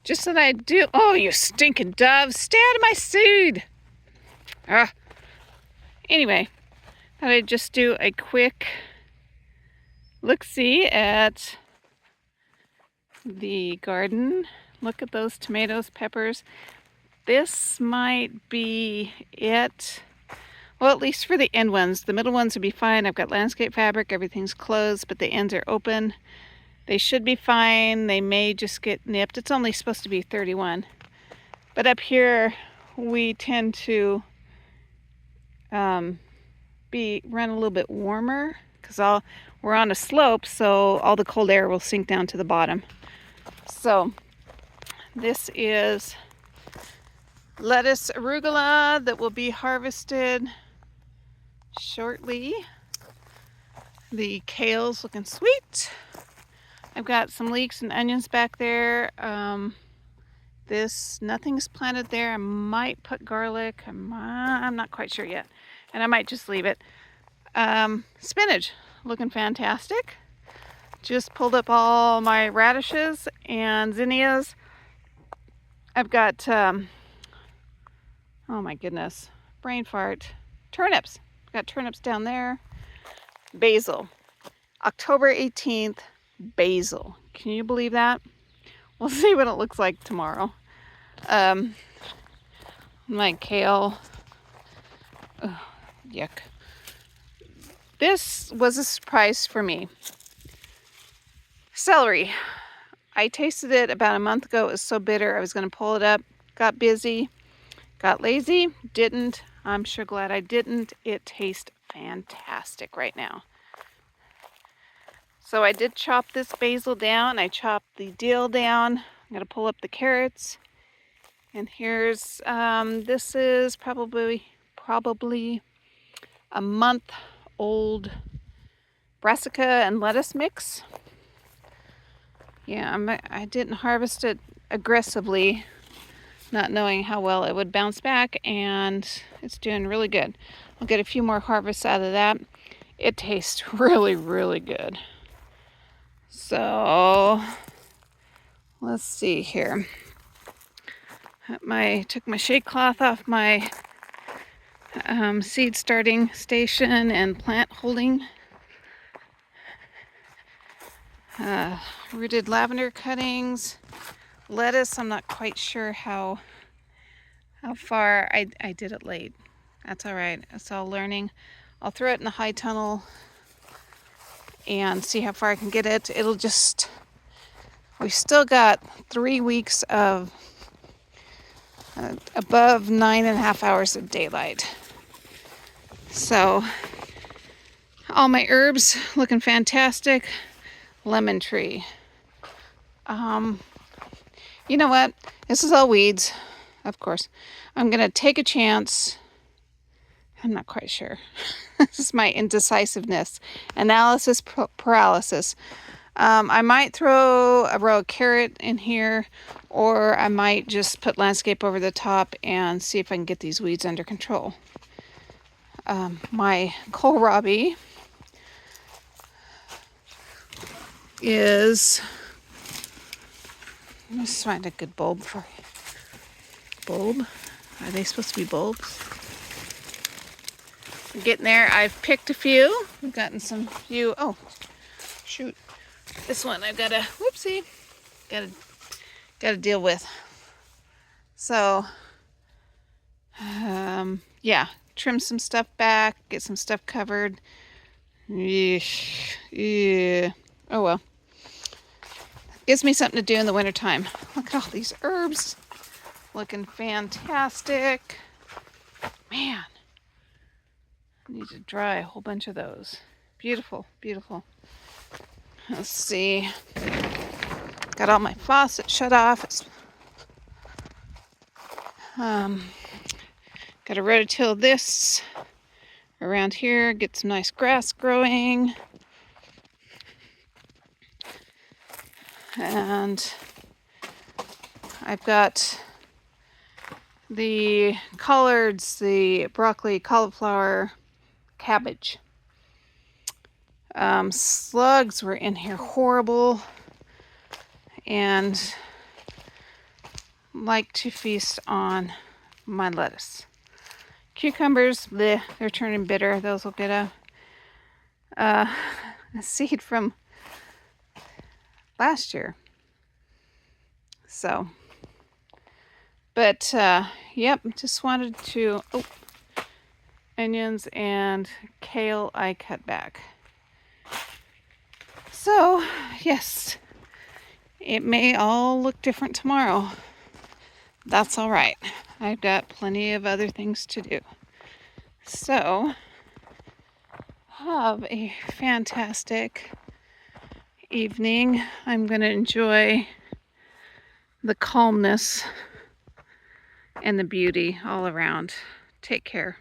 Just that I do. Oh, you stinking dove. Stay out of my seed. Anyway, thought I'd just do a quick look-see at the garden. Look at those tomatoes, peppers. This might be it. Well, at least for the end ones. The middle ones would be fine. I've got landscape fabric. Everything's closed, but the ends are open. They should be fine. They may just get nipped. It's only supposed to be 31. But up here, we tend to run a little bit warmer because we're on a slope, so all the cold air will sink down to the bottom. So this is lettuce arugula that will be harvested shortly. The kale's looking sweet. I've got some leeks and onions back there. Nothing's planted there. I might put garlic. I'm not quite sure yet. And I might just leave it. Spinach, looking fantastic. Just pulled up all my radishes and zinnias. I've got, oh my goodness, brain fart. Turnips. I've got turnips down there. Basil. October 18th, basil. Can you believe that? We'll see what it looks like tomorrow. My kale. Ugh, yuck. This was a surprise for me. Celery. I tasted it about a month ago. It was so bitter. I was going to pull it up. Got busy. Got lazy. Didn't. I'm sure glad I didn't. It tastes fantastic right now. So I did chop this basil down. I chopped the dill down. I'm going to pull up the carrots. And here's, this is probably a month old brassica and lettuce mix. Yeah, I didn't harvest it aggressively, not knowing how well it would bounce back, and it's doing really good. I'll get a few more harvests out of that. It tastes really, really good. So let's see here. Took my shade cloth off my seed starting station and plant holding. Rooted lavender cuttings, lettuce. I'm not quite sure how far. I did it late. That's all right. It's all learning. I'll throw it in the high tunnel and see how far I can get it. We've still got 3 weeks of above 9.5 hours of daylight. So all my herbs looking fantastic. Lemon tree. You know what? This is all weeds, of course. I'm going to take a chance. I'm not quite sure. This is my indecisiveness. Analysis paralysis. I might throw a row of carrot in here, or I might just put landscape over the top and see if I can get these weeds under control. My kohlrabi is, let's find a good bulb for you. Bulb? Are they supposed to be bulbs? I'm getting there. I've picked a few. We've gotten some few. Oh, shoot. This one I've got to, whoopsie, got to deal with. So, yeah, trim some stuff back, get some stuff covered. Yeah. Oh well. Gives me something to do in the wintertime. Look at all these herbs. Looking fantastic. Man. I need to dry a whole bunch of those. Beautiful, beautiful. Let's see. Got all my faucets shut off. Got to rototill this around here. Get some nice grass growing. And I've got the collards, the broccoli, cauliflower, cabbage. Slugs were in here horrible, and like to feast on my lettuce. Cucumbers, bleh, they're turning bitter. Those will get a seed from last year. So, but yep, just wanted to, onions and kale I cut back. So, yes, it may all look different tomorrow. That's all right. I've got plenty of other things to do. So, have a fantastic evening. I'm going to enjoy the calmness and the beauty all around. Take care.